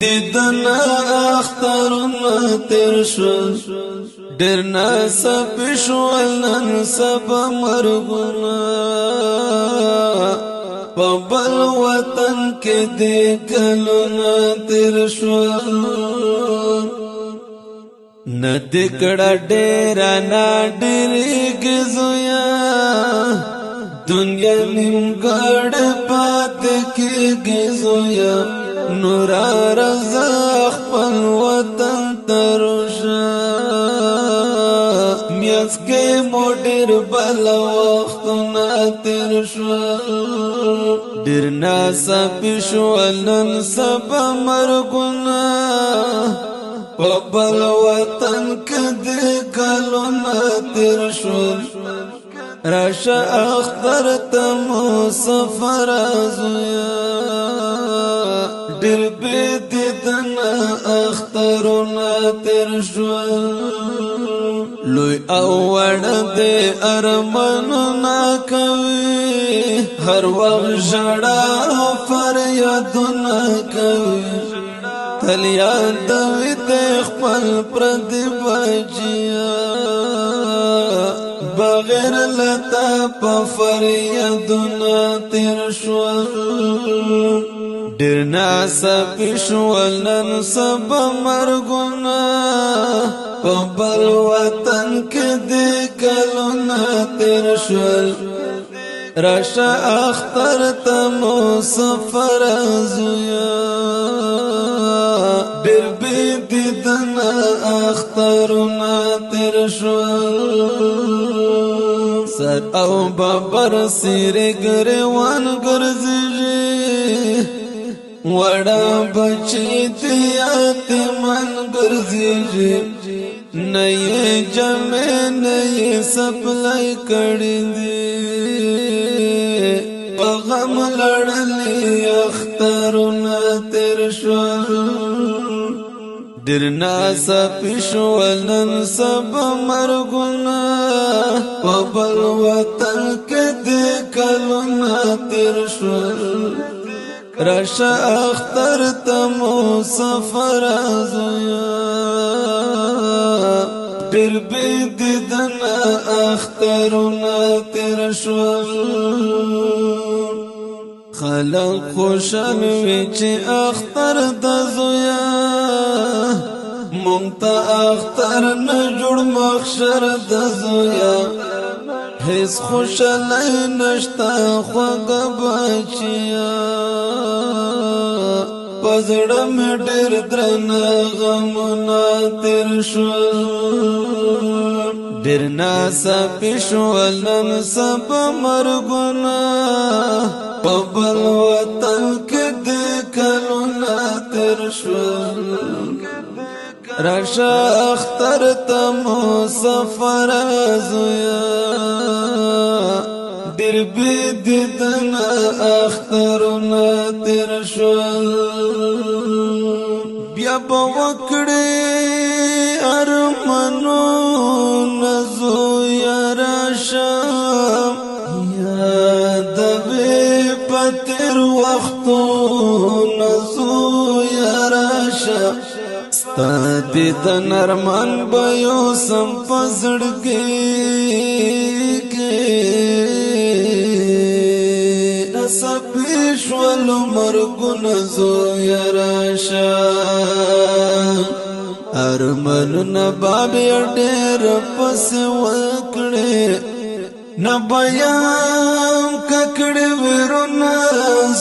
دیدن اخترنا تیر شل ډیر ناڅاپ شول نن سبا مرګونه په بل وطن کې دې کلونه تیر شول ندې کړه ډیر نه ډېرېږي زویا دنیا نیمګړ پاتې کېږي زویا نور رضا خپل وطن ترشا میاس کې موډر بل وختونه تیر شو ډیر ناڅاپ شول نن سبا مرګونه په بل وطن کې دې کلونه تیر شو راشه اختر ته مو سفر زویا ډېر بې دیدنه اخترونه تیر شول لوی او وړه دې ارمانونه کوي هر وخت ژړا او فریادونه کوي تل یادوي دې خپل پردي بچیا بغیر لتا په فریادونه تیر شول ډیر ناڅاپ شول نن سبا مرګونه په بل وطن کې دې کلونه تیر شول راشه اختر ته مو سفر زویا ډیر بې دیدنه اخترونه تیر شول سر او ببر سیرې ګریوان ګرځېږي وڑا بچی دیاتمان گرزیجی نئی جمع نئی سپلائی کڑی دی غم لڑلی اخترنا تیر شول ډیر ناڅاپ شول نن سبا مرګونه په بل وطن کې دې کلونه تیر شول راشه اختر ته مو سفر زویا ډېر بې دیدنه اخترونه تیر شول خلک خوشحال وي چې اختر د زویا مونږ ته اختر نه جوړ محشر د زویا هیڅ خوشحالی نشتا خوږه بچیا پزړه مې ډېر درنه غمونه تیر شول ډېر ناڅاپ شول نن سبا مرګونه په بل وطن کې دې کلونه تیر شول راشه اختر ته مو سفر زویا ډېر بې دیدنه اخترونه تیر شول بیا به وکړې ارمانونه زویا راشه یادوې په تېر وختونه زویا راشه ستا دیدن ارمان به یوسم په زړګي کې ناڅاپ شول مرګونه زویا راشه ارمانونه به بیا ډېر پسې وکړې نه به یم ککړې ویرونه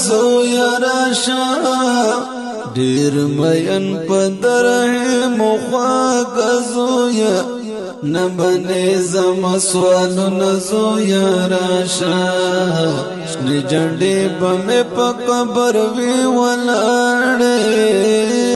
زویا راشه ډېر مین په درهمو خواږه زویا نه بنې زما سوالونه زویا راشه شنې جنډې به مې په قبر وي ولاړې